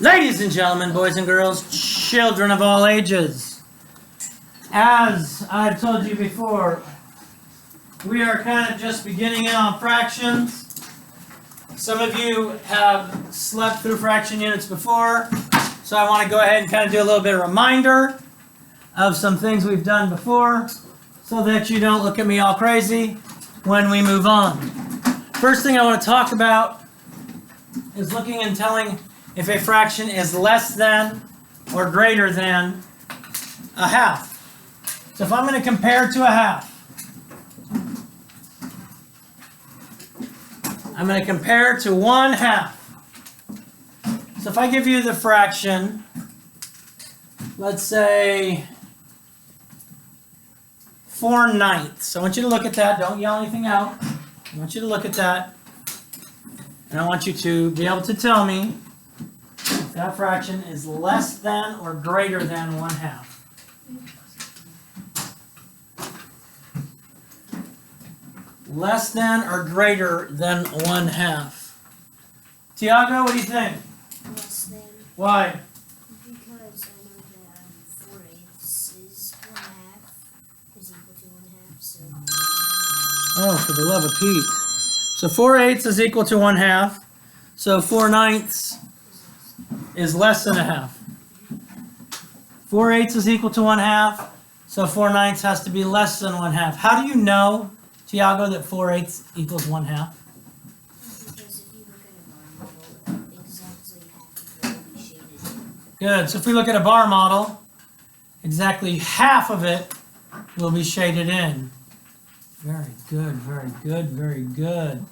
Ladies and gentlemen, boys and girls, children of all ages, as I've told you before, we are kind of just beginning in on fractions. Some of you have slept through fraction units before, so I want to go ahead and kind of do a little bit of reminder of some things we've done before so that you don't look at me all crazy when we move on. First thing I want to talk about is looking and telling if a fraction is less than or greater than a half. So if I'm going to compare to a half, I'm going to compare to 1/2. So if I give you the fraction, let's say 4/9. I want you to look at that. Don't yell anything out. I want you to look at that. And I want you to be able to tell me if that fraction is less than or greater than 1/2. Less than or greater than 1/2. Tiago, what do you think? Less than. Why? Because I know that 4/8 is 1/2 is equal to 1/2, so. Oh, for the love of Pete. So 4/8 is equal to 1/2. So 4/9 is less than a half. 4/8 is equal to 1/2. So 4/9 has to be less than 1/2. How do you know, Tiago, that 4/8 equals 1/2? Because if you look at a bar model, exactly half of it will be shaded. Good. So if we look at a bar model, exactly half of it will be shaded in. Very good, very good, very good.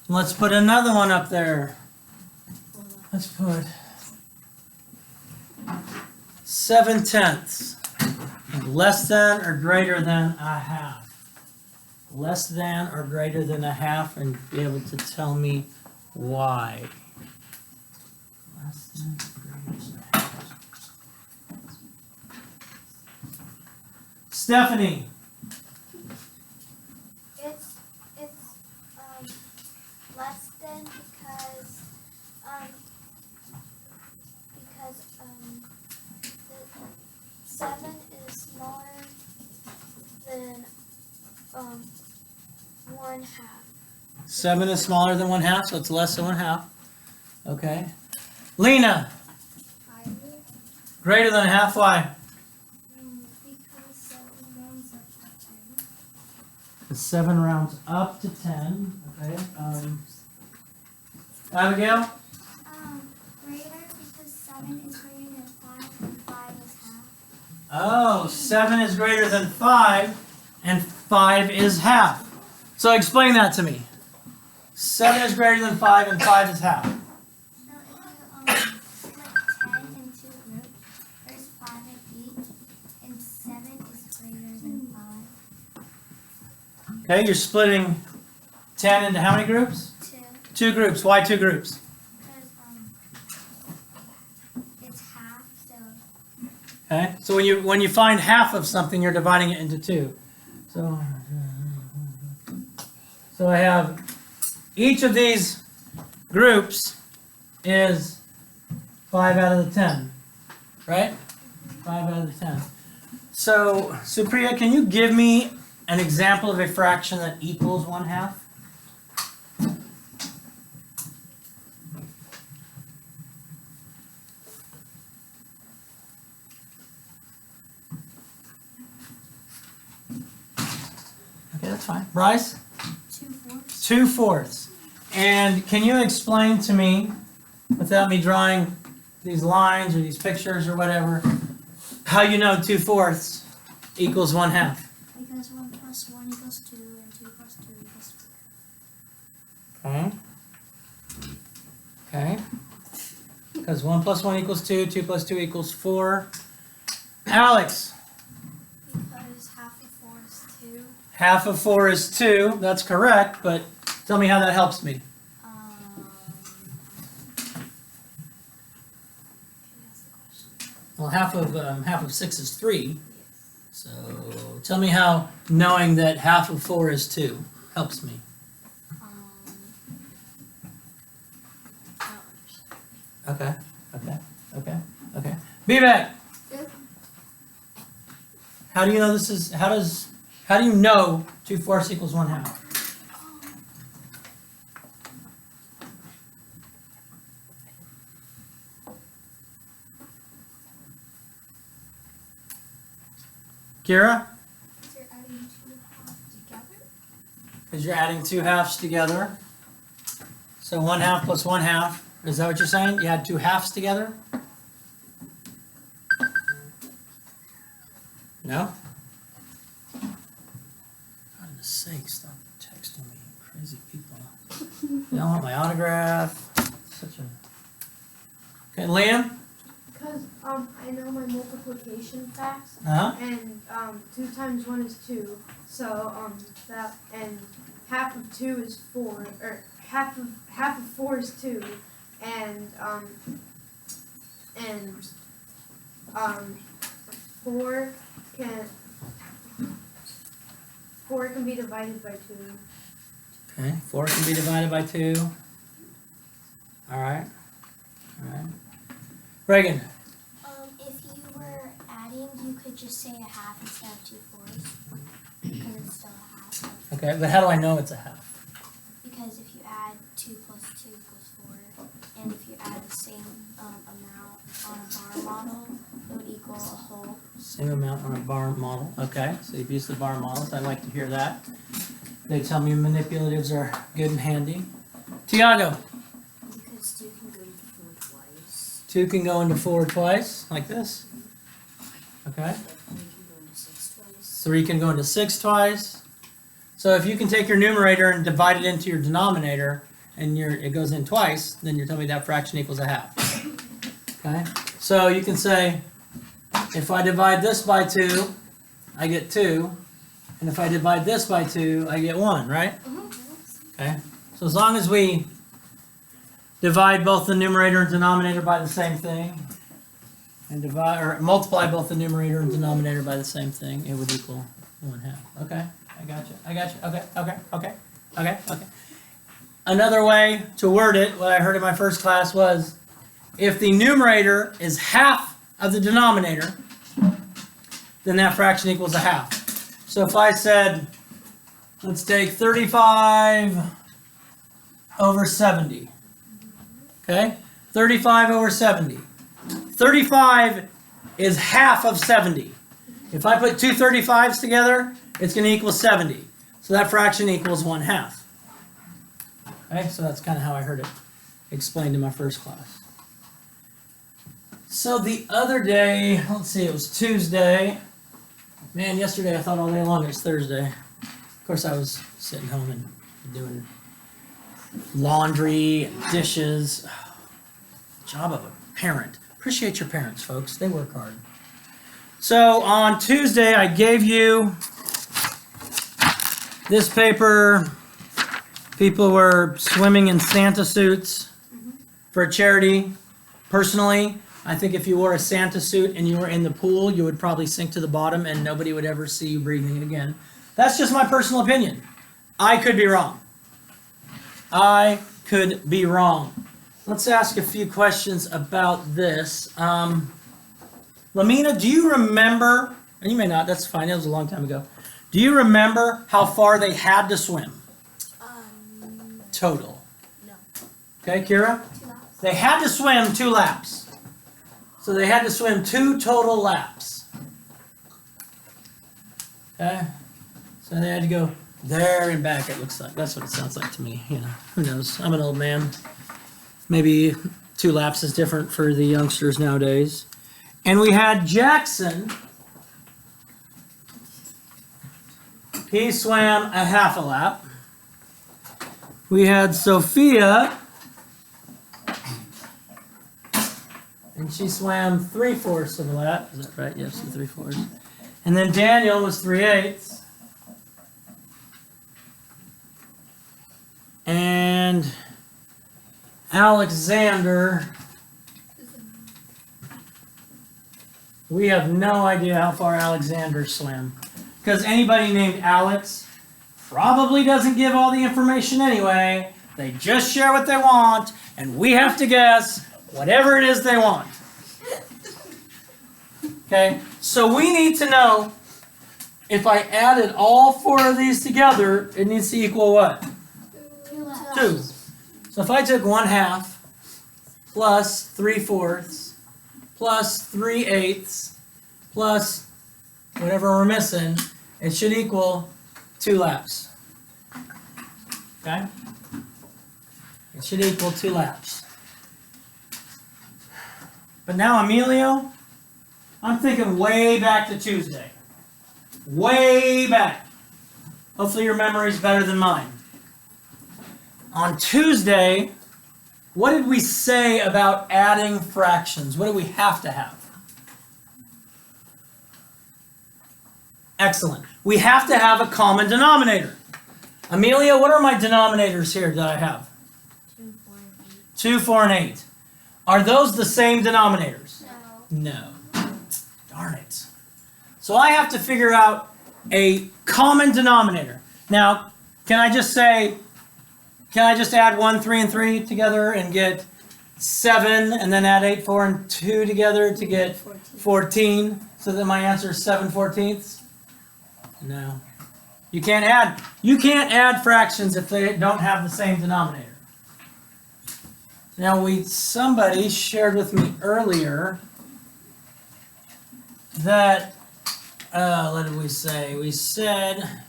Let's put another one up there. Let's put 7/10. Less than or greater than a half. Less than or greater than a half, and be able to tell me why. Less than or greater than a half. Stephanie. It's less than because the 7 is smaller than 1/2. 7 is smaller than 1/2, so it's less than 1/2. Okay. Lena. Greater than a half, why? Because 7 rounds up to 10. The 7 rounds up to 10. Okay. Abigail? Greater because 7 is greater than 5 and 5 is half. Oh, 7 is greater than 5 and 5 is half. So explain that to me. 7 is greater than 5 and 5 is half. So if you split 10 in 2 groups, there's 5 in each, and 7 is greater than 5. Okay, you're splitting 10 into how many groups? 2. 2 groups. Why 2 groups? Because it's half, so Okay. So when you find half of something, you're dividing it into 2. So I have each of these groups is 5 out of the 10, right? 5 out of the 10. So Supriya, can you give me an example of a fraction that equals 1/2? Okay, that's fine. Bryce? 2/4. 2/4. And can you explain to me, without me drawing these lines or these pictures or whatever, how you know 2/4 equals 1/2? Because 1 plus 1 equals 2, and 2 plus 2 equals 4. Okay. Okay. Because 1 plus 1 equals 2, 2 plus 2 equals 4. Alex? because half of 4 is 2. Half of 4 is 2. That's correct, but tell me how that helps me. That's the question. Well, half of 6 is 3. So tell me how knowing that half of 4 is 2 helps me. I don't understand. Okay. Okay. B-Back. Yep. How do you know how do you know 2/4 equals 1/2? Kira? Because you're adding 2 halves together. Because you're adding 2 halves together. So 1/2 plus 1/2. Is that what you're saying? You add 2 halves together? No? For goodness sake, stop texting me, crazy people. You don't want my autograph. Such a... Okay, Liam? Because I know my multiplication facts, Uh-huh. and 2 times 1 is 2, so that, and half of 2 is 4, or half of 4 is 2, and 4 can be divided by 2. Okay, 4 can be divided by 2. All right. Reagan? If you were adding, you could just say a half instead of 2/4, because it's still a half. Okay, but how do I know it's a half? Because if you add 2 plus 2 equals 4, and if you add the same amount on a bar model, it would equal a whole. Same amount on a bar model. Okay, so you've used the bar models. I like to hear that. They tell me manipulatives are good and handy. Tiago? Because 2 can go into 4 twice. 2 can go into 4 twice, like this. Okay. 3 can go into 6 twice. 3 can go into 6 twice. So if you can take your numerator and divide it into your denominator, and it goes in twice, then you're telling me that fraction equals a half. Okay? So you can say, if I divide this by 2, I get 2. And if I divide this by 2, I get 1, right? Okay? So as long as we divide both the numerator and denominator by the same thing, and multiply both the numerator and denominator by the same thing, it would equal 1/2. Okay? I got you. Okay. Another way to word it, what I heard in my first class was, if the numerator is half of the denominator, then that fraction equals a half. So if I said, let's take 35 over 70. Okay? 35 over 70. 35 is half of 70. If I put two 35s together, it's going to equal 70. So that fraction equals 1/2. Okay, so that's kind of how I heard it explained in my first class. So the other day, let's see, it was Tuesday. Man, yesterday I thought all day long it was Thursday. Of course, I was sitting home and doing laundry and dishes. Job of a parent. Appreciate your parents, folks. They work hard. So on Tuesday, I gave you this paper. People were swimming in Santa suits for a charity. Personally, I think if you wore a Santa suit and you were in the pool, you would probably sink to the bottom and nobody would ever see you breathing again. That's just my personal opinion. I could be wrong. I could be wrong. Let's ask a few questions about this. Lamina, do you remember, and you may not, that's fine, it was a long time ago. Do you remember how far they had to swim? Total. No. Okay, Kira? 2 laps. They had to swim 2 laps. So they had to swim 2 total laps. Okay? So they had to go there and back, it looks like. That's what it sounds like to me, you know. Who knows? I'm an old man. Maybe 2 laps is different for the youngsters nowadays. And we had Jackson. He swam a half a lap. We had Sophia. And she swam 3/4 of a lap. Is that right? Yes, 3/4. And then Daniel was 3/8. And Alexander, we have no idea how far Alexander swam. Because anybody named Alex probably doesn't give all the information anyway. They just share what they want, and we have to guess whatever it is they want. Okay, so we need to know if I added all 4 of these together, it needs to equal what? 2. So if I took 1/2 plus 3/4 plus 3/8 plus whatever we're missing, it should equal 2 laps. Okay? It should equal 2 laps. But now, Emilio, I'm thinking way back to Tuesday. Way back. Hopefully your memory's better than mine. On Tuesday, what did we say about adding fractions? What do we have to have? Excellent. We have to have a common denominator. Amelia, what are my denominators here that I have? 2, 4, and 8. 2, 4, and 8. Are those the same denominators? No. No. Darn it. So I have to figure out a common denominator. Now, can I just add 1, 3, and 3 together and get 7, and then add 8, 4, and 2 together to get 14, so that my answer is 7/14? No. You can't add fractions if they don't have the same denominator. Now somebody shared with me earlier that, what did we say? We said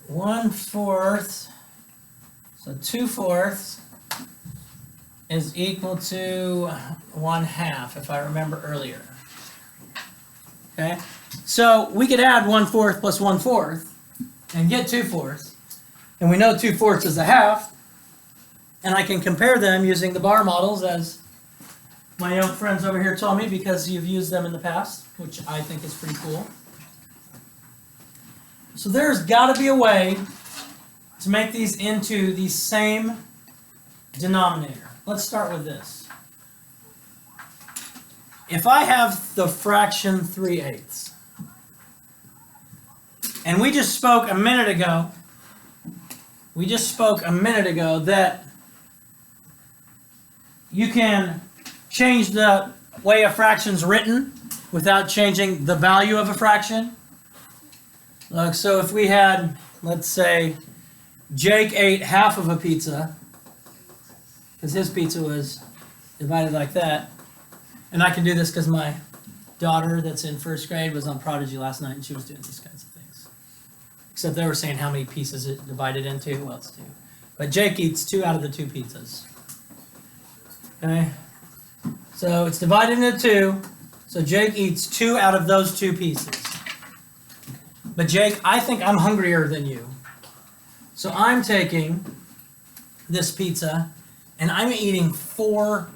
1/4, so 2/4 is equal to 1/2, if I remember earlier. Okay? So we could add 1/4 plus 1/4 and get 2/4, and we know 2/4 is a half, and I can compare them using the bar models, as my young friends over here told me, because you've used them in the past, which I think is pretty cool. So there's got to be a way to make these into the same denominator. Let's start with this. If I have the fraction 3/8, and we just spoke a minute ago that you can change the way a fraction's written without changing the value of a fraction. Look, so if we had, let's say, Jake ate half of a pizza, because his pizza was divided like that, and I can do this because my daughter that's in 1st grade was on Prodigy last night, and she was doing these kinds of things. Except they were saying how many pieces it divided into. Well, it's 2. But Jake eats 2 out of the 2 pizzas. Okay? So it's divided into 2. So Jake eats 2 out of those 2 pieces. But Jake, I think I'm hungrier than you. So I'm taking this pizza, and I'm eating 4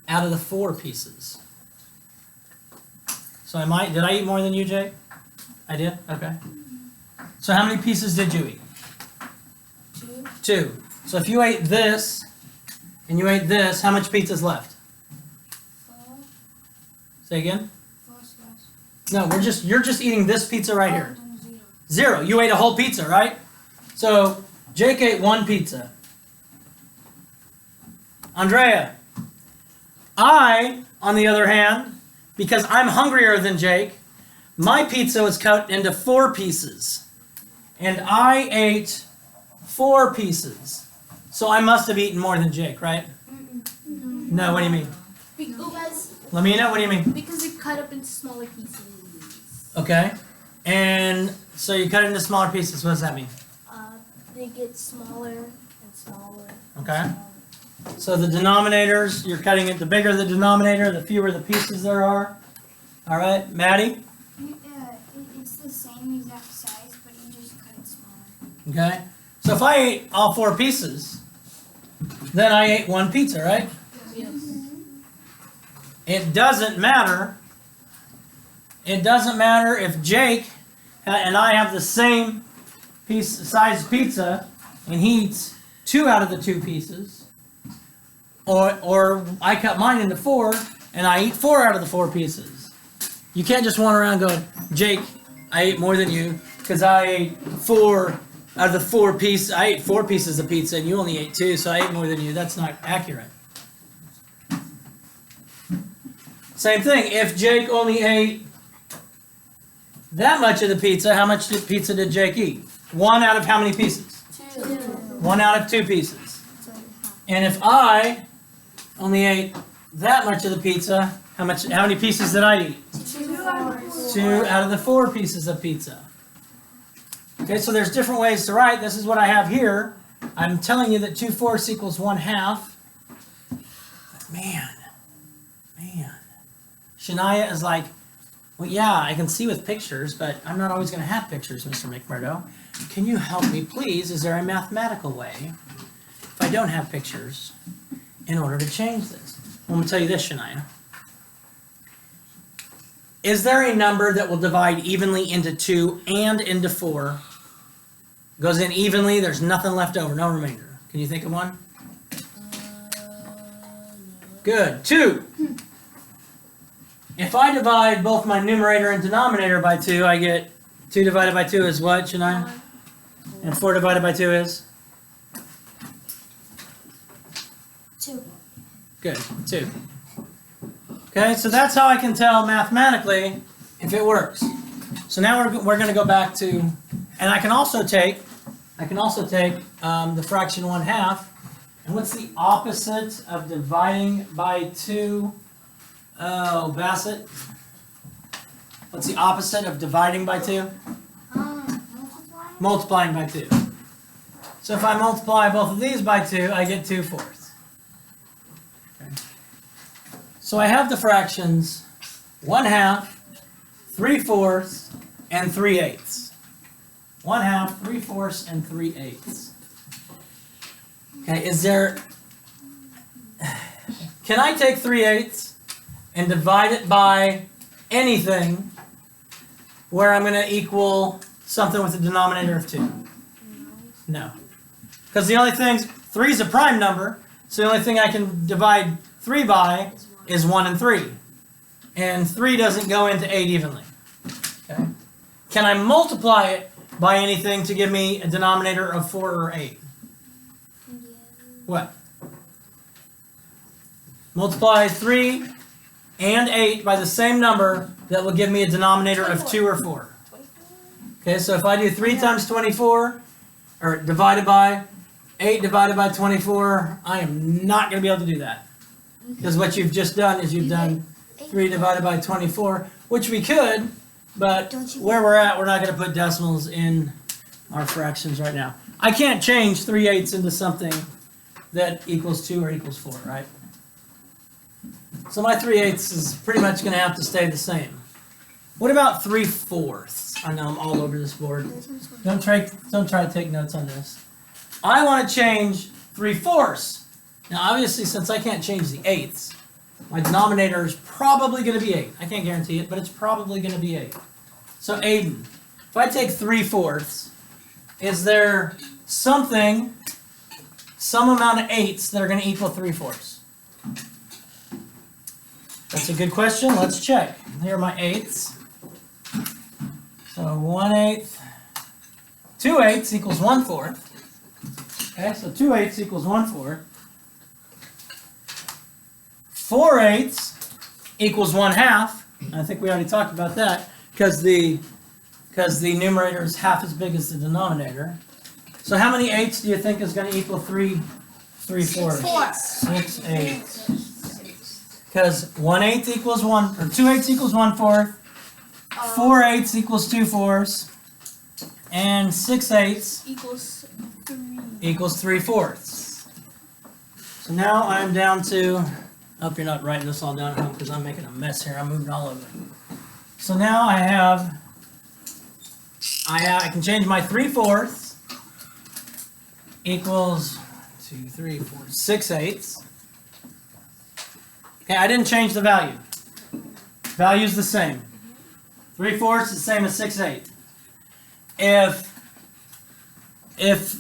out of the 4 pieces. So did I eat more than you, Jake? I did? Okay. So how many pieces did you eat? 2. 2. So if you ate this, and you ate this, how much pizza's left? 4. Say again? 4 slash. No, you're just eating this pizza right here. 0. 0. You ate a whole pizza, right? So Jake ate 1 pizza. Andrea, I, on the other hand, because I'm hungrier than Jake, my pizza was cut into 4 pieces. And I ate 4 pieces. So I must have eaten more than Jake, right? No, what do you mean? Because Let me know, what do you mean? Because it cut up into smaller pieces. Okay. And so you cut it into smaller pieces. What does that mean? They get smaller and smaller. Okay. So the denominators, you're cutting it, the bigger the denominator, the fewer the pieces there are. All right, Maddie? It's the same exact size, but you just cut it smaller. Okay. So if I ate all 4 pieces, then I ate 1 pizza, right? Yes. It doesn't matter. It doesn't matter if Jake and I have the same size pizza and he eats 2 out of the 2 pieces, or I cut mine into 4 and I eat 4 out of the 4 pieces. You can't just run around going, Jake, I ate more than you because I ate 4 out of the 4 pieces. I ate 4 pieces of pizza and you only ate 2, so I ate more than you. That's not accurate. Same thing. If Jake only ate that much of the pizza, how much pizza did Jake eat? 1 out of how many pieces? 2. 1 out of 2 pieces. And if I only ate that much of the pizza, how many pieces did I eat? 2 out of the 4 pieces of pizza. Okay, so there's different ways to write. This is what I have here. I'm telling you that 2/4 equals 1/2. Man. Shania is like, well, yeah, I can see with pictures, but I'm not always going to have pictures, Mr. McMurdo. Can you help me, please? Is there a mathematical way, if I don't have pictures, in order to change this? I'm going to tell you this, Shania. Is there a number that will divide evenly into 2 and into 4? Goes in evenly, there's nothing left over, no remainder. Can you think of one? Good. 2. If I divide both my numerator and denominator by 2, I get 2 divided by 2 is what, Shania? And 4 divided by 2 is? 2. Good. 2. Okay, so that's how I can tell mathematically if it works. So now we're going to go back to, and I can also take the fraction 1/2. And what's the opposite of dividing by 2? Oh, Bassett. What's the opposite of dividing by 2? Multiplying by 2. So if I multiply both of these by 2, I get 2/4. Okay. So I have the fractions 1/2, 3/4, and 3/8. 1/2, 3/4, and 3/8. Okay, can I take 3/8 and divide it by anything where I'm going to equal something with a denominator of 2? No. Because the only thing, 3 is a prime number, so the only thing I can divide 3 by is 1 and 3. And 3 doesn't go into 8 evenly. Okay? Can I multiply it by anything to give me a denominator of 4 or 8? What? Multiply 3 and 8 by the same number that will give me a denominator of 2 or 4. Okay, so if I do 3 times 24, or divided by 8 divided by 24, I am not going to be able to do that. Because what you've just done is you've done 3 divided by 24, which we could, but where we're at, we're not going to put decimals in our fractions right now. I can't change 3/8 into something that equals 2 or equals 4, right? So my 3/8 is pretty much going to have to stay the same. What about 3/4? I know I'm all over this board. Don't try to take notes on this. I want to change 3/4. Now obviously since I can't change the 8ths, my denominator is probably going to be 8. I can't guarantee it, but it's probably going to be 8. So Aiden, if I take 3/4, is there some amount of 8s that are going to equal 3/4? That's a good question. Let's check. Here are my 8s. So 1/8, 2/8 equals 1/4. Okay, so 2/8 equals 1/4. 4/8 equals 1/2. I think we already talked about that because the numerator is half as big as the denominator. So how many 8s do you think is going to equal 3/4? 6/8. Because 1/8 equals 2/8 equals 1/4. 4/8 equals 2/4. And 6/8 equals 3/4. So now I'm down to, I hope you're not writing this all down at home because I'm making a mess here. I'm moving all over. So now I can change my 3/4 equals 2, 3, 4, 6/8. Okay, I didn't change the value. Value's the same. 3/4 is the same as 6/8. If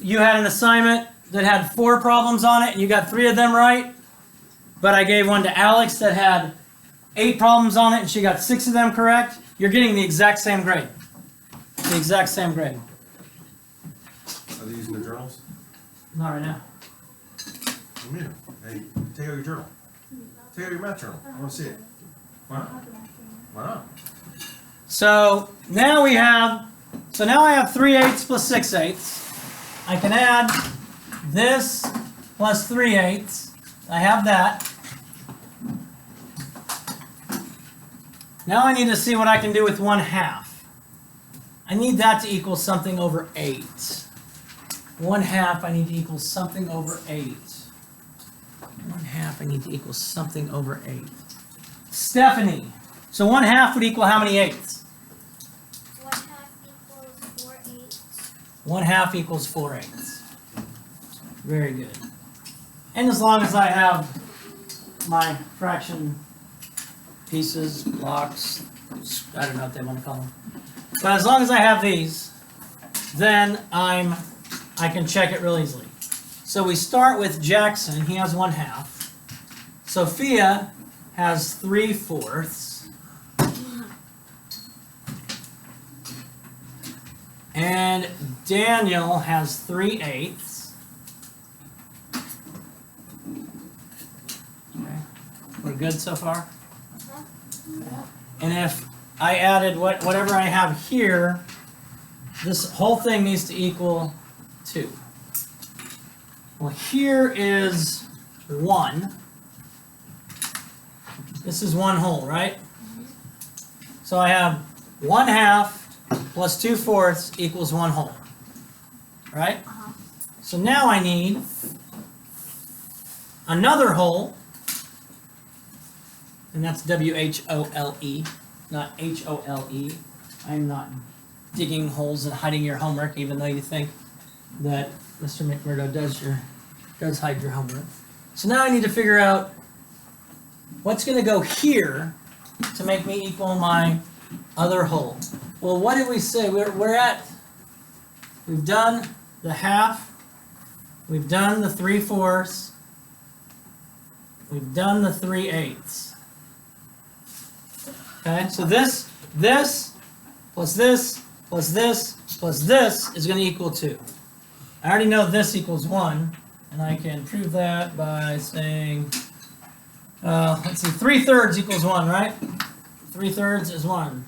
you had an assignment that had 4 problems on it and you got 3 of them right, but I gave one to Alex that had 8 problems on it and she got 6 of them correct, you're getting the exact same grade. The exact same grade. Are they using their journals? Not right now. What do you mean? Hey, take out your journal. Take out your math journal. I want to see it. Why not? Why not? So now we have, so now I have 3/8 plus 6/8. I can add this plus 3/8. I have that. Now I need to see what I can do with 1/2. I need that to equal something over 8. 1/2 I need to equal something over 8. 1/2 I need to equal something over 8. Stephanie, so 1/2 would equal how many eighths? 1/2 equals 4/8. 1/2 equals 4/8. Very good. And as long as I have my fraction pieces, blocks, I don't know what they want to call them. But as long as I have these, then I can check it real easily. So we start with Jackson, he has 1/2. Sophia has 3/4. And Daniel has 3/8. Okay. We're good so far? And if I added whatever I have here, this whole thing needs to equal 2. Well, here is 1. This is 1 whole, right? So I have 1/2 plus 2/4 equals 1 whole, right? So now I need another whole, and that's WHOLE, not HOLE. I'm not digging holes and hiding your homework, even though you think that Mr. McMurdo does hide your homework. So now I need to figure out what's going to go here to make me equal my other whole. Well, what did we say? We've done the 1/2, we've done the 3/4, we've done the 3/8. Okay, so this plus this plus this plus this is going to equal 2. I already know this equals 1, and I can prove that by saying, let's see, 3/3 equals 1, right? 3/3 is 1.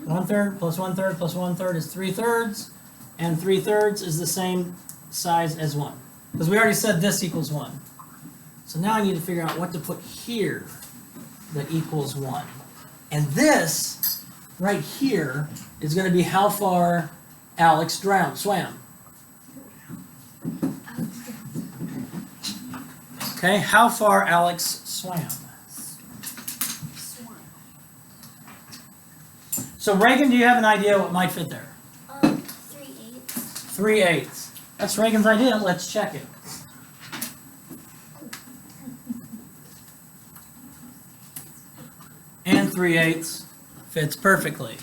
1/3 plus 1/3 plus 1/3 is 3/3, and 3/3 is the same size as 1. Because we already said this equals 1. So now I need to figure out what to put here that equals 1. And this, right here, is going to be how far Alex swam. Okay, how far Alex swam. So Reagan, do you have an idea what might fit there? 3/8. 3/8. That's Reagan's idea. Let's check it. And 3/8 fits perfectly.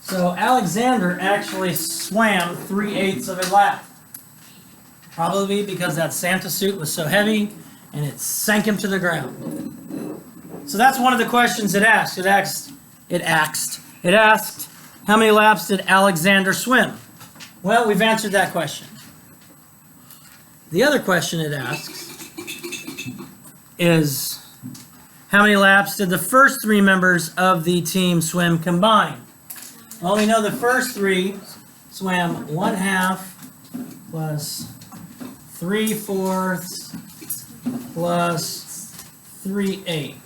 So Alexander actually swam 3/8 of a lap. Probably because that Santa suit was so heavy and it sank him to the ground. So that's one of the questions it asked. It asked, how many laps did Alexander swim? Well, we've answered that question. The other question it asks is, how many laps did the first 3 members of the team swim combined? Well, we know the first 3 swam 1/2 plus 3/4 plus 3/8.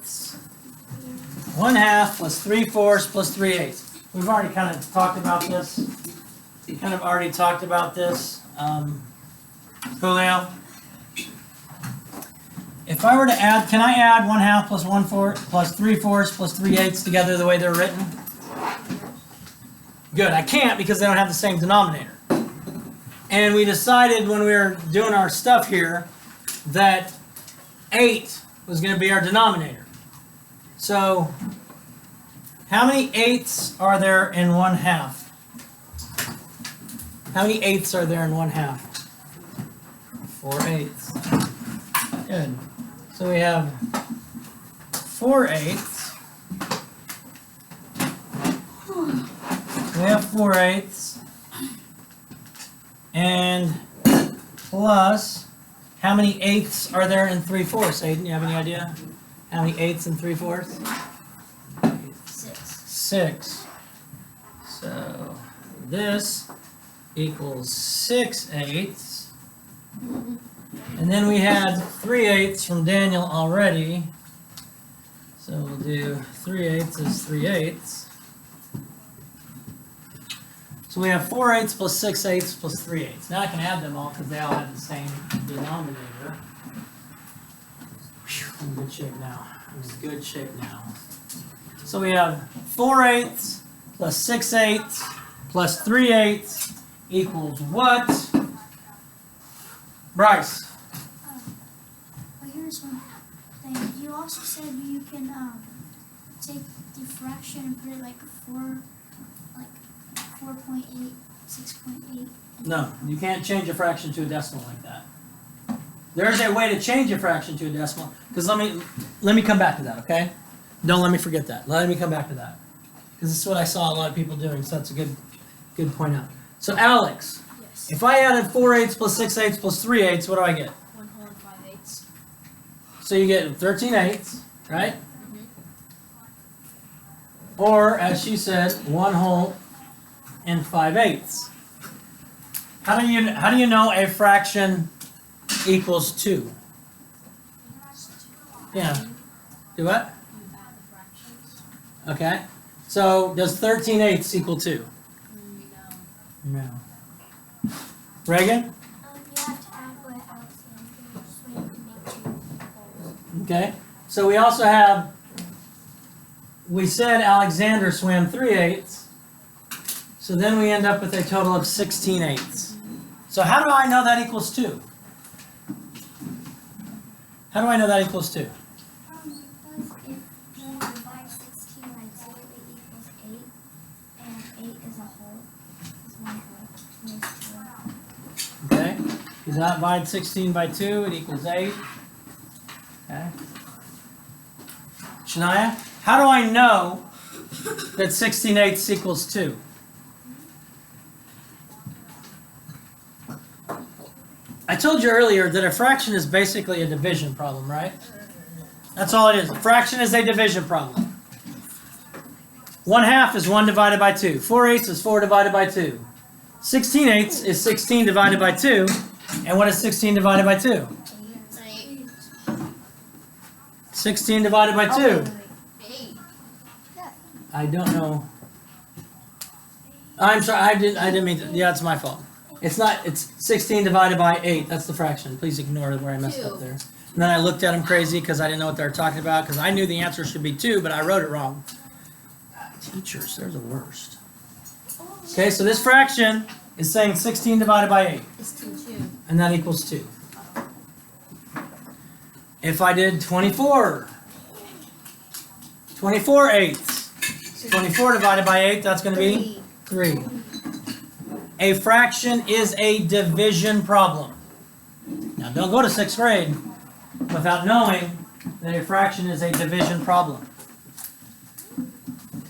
1/2 plus 3/4 plus 3/8. We've already kind of talked about this. Julio. If I were to add, can I add 1/2 plus 1/4 plus 3/4 plus 3/8 together the way they're written? Good, I can't because they don't have the same denominator. And we decided when we were doing our stuff here that 8 was going to be our denominator. So, how many eighths are there in 1/2? How many eighths are there in 1/2? 4/8. Good. So we have 4/8. We have 4/8. And plus How many eighths are there in 3/4? Aiden, you have any idea? How many eighths in 3/4? 6. 6. So this equals 6/8. And then we had 3/8 from Daniel already. So we'll do 3/8 is 3/8. So we have 4/8 plus 6/8 plus 3/8. Now I can add them all because they all have the same denominator. Whew, I'm in good shape now. I'm in good shape now. So we have 4/8 plus 6/8 plus 3/8 equals what? Bryce. But here's one thing. You also said you can take the fraction and put it like 4.8, 6.8. No, you can't change a fraction to a decimal like that. There's a way to change a fraction to a decimal. Because let me come back to that, okay? Don't let me forget that. Let me come back to that. Because this is what I saw a lot of people doing, so that's a good point out. So Alex, Yes. if I added 4/8 plus 6/8 plus 3/8, what do I get? 1 whole and 5/8. So you get 13/8, right? Or, as she said, 1 whole and 5/8. How do you know a fraction equals 2? Yeah. Do what? You add the fractions. Okay. So does 13/8 equal 2? No. No. Reagan? You have to add what Alexander swam to make 2 wholes. Okay. So we also have, we said Alexander swam 3/8. So then we end up with a total of 16/8. So how do I know that equals 2? How do I know that equals 2? Because if you divide 16 by 2, it equals 8. And 8 is a whole. Is 1 whole. Makes 2. Okay. You divide 16 by 2, it equals 8. Okay. Shania, how do I know that 16/8 equals 2? I told you earlier that a fraction is basically a division problem, right? That's all it is. A fraction is a division problem. 1/2 is 1 divided by 2. 4/8 is 4 divided by 2. 16/8 is 16 divided by 2. And what is 16 divided by 2? 16 divided by 2. 8. I don't know. I'm sorry, I didn't mean to. Yeah, it's my fault. It's not, it's 16 divided by 8. That's the fraction. Please ignore where I messed up there. And then I looked at them crazy because I didn't know what they were talking about because I knew the answer should be 2, but I wrote it wrong. Teachers, they're the worst. Okay, so this fraction is saying 16 divided by 8. It's 2. And that equals 2. If I did 24 eighths. 24 divided by 8, that's going to be 3. A fraction is a division problem. Now, don't go to 6th grade without knowing that a fraction is a division problem.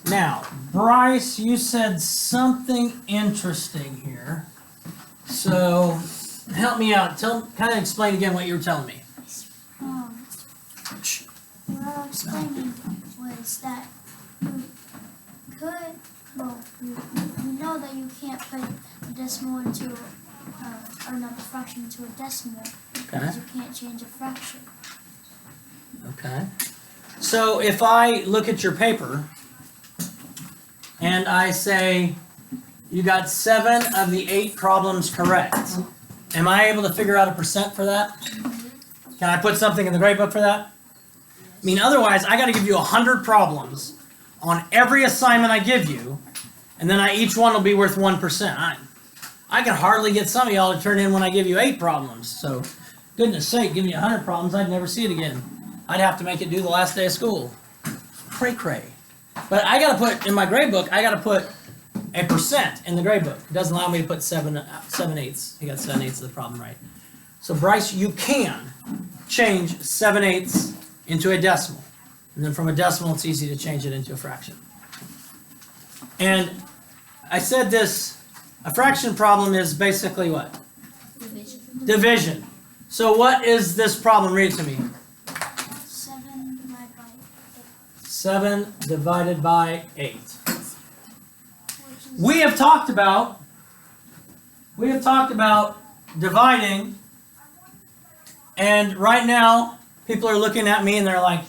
Now, Bryce, you said something interesting here. So, help me out. Kind of explain again what you were telling me. What I was explaining was that you could, well, you know that you can't put a decimal into, or another fraction into a decimal, Okay. because you can't change a fraction. Okay. So if I look at your paper and I say you got 7 of the 8 problems correct, am I able to figure out a percent for that? Can I put something in the grade book for that? I mean, otherwise I got to give you 100 problems on every assignment I give you, and then each one will be worth 1%. I can hardly get some of y'all to turn in when I give you 8 problems. So, goodness sake, give me 100 problems, I'd never see it again. I'd have to make it do the last day of school. Cray cray. But I got to put, in my grade book, I got to put a percent in the grade book. It doesn't allow me to put 7/8. You got 7/8 of the problem right. So, Bryce, you can change 7/8 into a decimal. And then from a decimal, it's easy to change it into a fraction. And I said this, a fraction problem is basically what? Division. Division. So what is this problem? Read to me. 7 divided by 7 divided by 8. 8. Which is We have talked about dividing, and right now people are looking at me and they're like,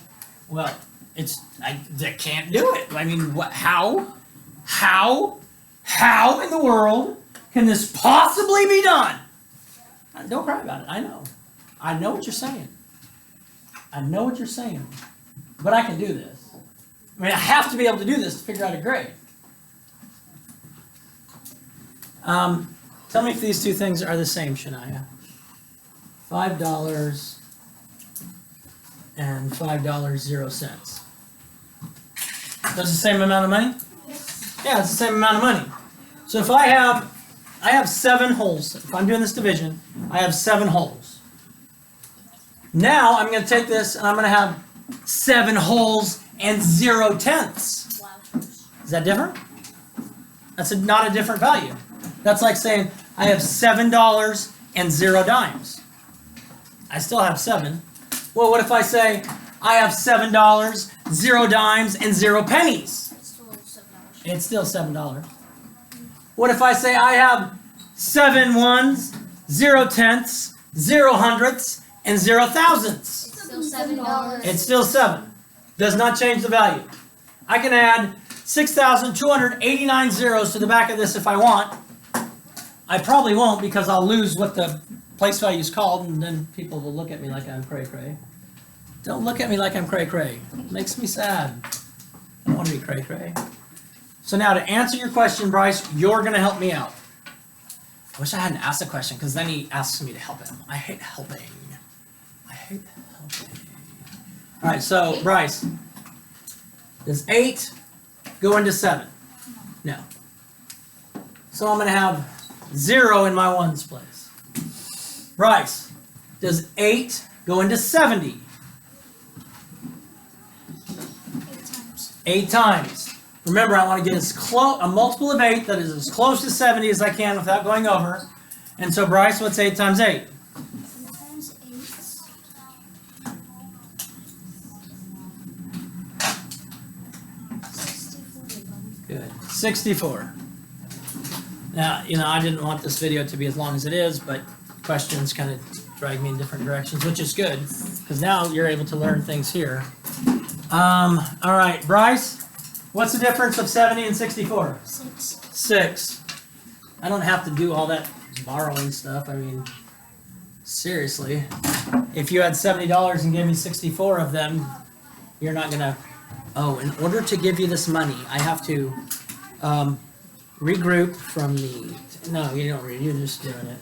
well, I can't do it. I mean, what? How in the world can this possibly be done? Don't cry about it. I know what you're saying. But I can do this. I mean, I have to be able to do this to figure out a grade. Tell me if these two things are the same, Shania. $5 and $5.00. That's the same amount of money? Yeah, it's the same amount of money. So if I have 7 holes. If I'm doing this division, I have 7 holes. Now I'm going to take this and I'm going to have 7 holes and 0/10. Wow. Is that different? That's not a different value. That's like saying I have $7 and 0 dimes. I still have 7. Well, what if I say I have $7, 0 dimes, and 0 pennies? It's still $7. It's still $7. What if I say I have 7 ones, 0/10, 0 hundredths, and 0 thousandths? It's still $7. It's still 7. Does not change the value. I can add 6,289 zeros to the back of this if I want. I probably won't because I'll lose what the place value is called, and then people will look at me like I'm cray-cray. Don't look at me like I'm cray-cray. It makes me sad. I don't want to be cray-cray. So now to answer your question, Bryce, you're going to help me out. I wish I hadn't asked the question because then he asks me to help him. I hate helping. All right, so Bryce, does 8 go into 7? No. So I'm going to have 0 in my ones place. Bryce, does 8 go into 70? 8 times. 8 times. Remember, I want to get a multiple of 8 that is as close to 70 as I can without going over. And so, Bryce, what's 8 times 8? 8 times 8. Good. 64. Now, I didn't want this video to be as long as it is, but questions kind of drag me in different directions, which is good, because now you're able to learn things here. All right, Bryce, what's the difference of 70 and 64? 6. 6. I don't have to do all that borrowing stuff. I mean, seriously, if you had $70 and gave me 64 of them, you're not going to... Oh, in order to give you this money, I have to regroup from the... No, you don't read. You're just doing it.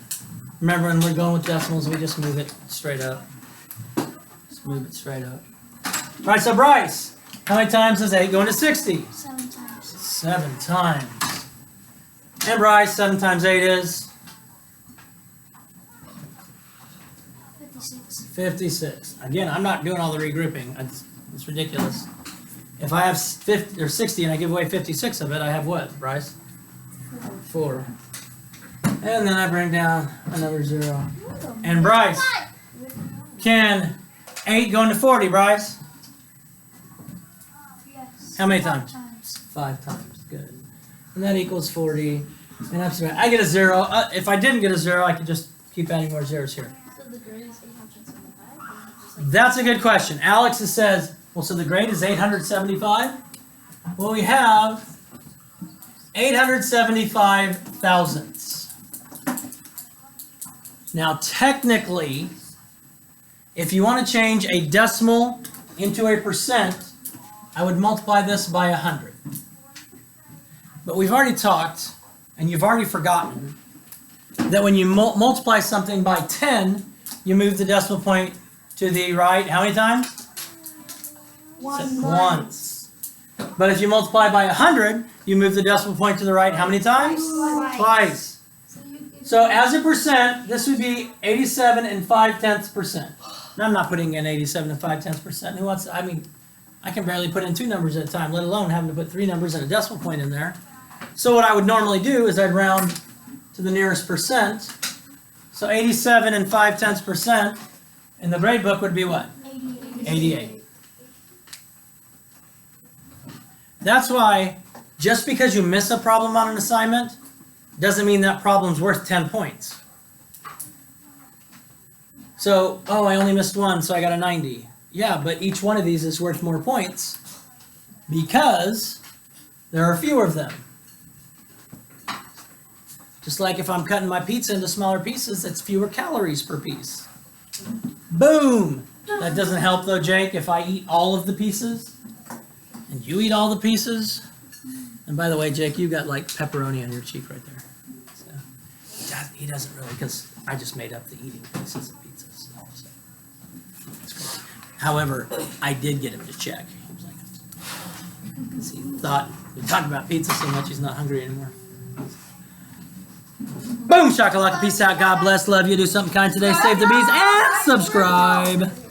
Remember, when we're going with decimals, we just move it straight up. Just move it straight up. All right, so Bryce, how many times does 8 go into 60? 7 times. 7 times. And Bryce, 7 times 8 is? 56. 56. Again, I'm not doing all the regrouping. It's ridiculous. If I have 50 or 60 and I give away 56 of it, I have what, Bryce? 4. And then I bring down another 0. And Bryce, can 8 go into 40, Bryce? Yes. How many 5 times? times. 5 times. Good. And that equals 40. And I get a 0. If I didn't get a 0, I could just keep adding more zeros here. So the grade is 875? That's a good question. Alex says, well, so the grade is 875? Well, we have 875 thousandths. Now, technically, if you want to change a decimal into a percent, I would multiply this by 100. But we've already talked, and you've already forgotten, that when you multiply something by 10, you move the decimal point to the right how many times? Once. But if you multiply by 100, you move the decimal point to the right how many times? Twice. So as a percent, this would be 87 5/10%. Now I'm not putting in 87 5/10%. Who wants? I mean, I can barely put in 2 numbers at a time, let alone having to put 3 numbers and a decimal point in there. So what I would normally do is I'd round to the nearest percent. So 87 and 0.5% in the grade book would be what? 88. That's why just because you miss a problem on an assignment doesn't mean that problem's worth 10 points. So, oh, I only missed one, so I got a 90. Yeah, but each one of these is worth more points because there are fewer of them. Just like if I'm cutting my pizza into smaller pieces, it's fewer calories per piece. Boom! That doesn't help though, Jake, if I eat all of the pieces and you eat all the pieces. And by the way, Jake, you got like pepperoni on your cheek right there. So he doesn't really, because I just made up the eating pieces of pizzas. So it's great. However, I did get him to check. He was like, because he thought we talked about pizza so much he's not hungry anymore. Boom, shakalaka, peace out, God bless, love you, do something kind today, save the bees, and subscribe.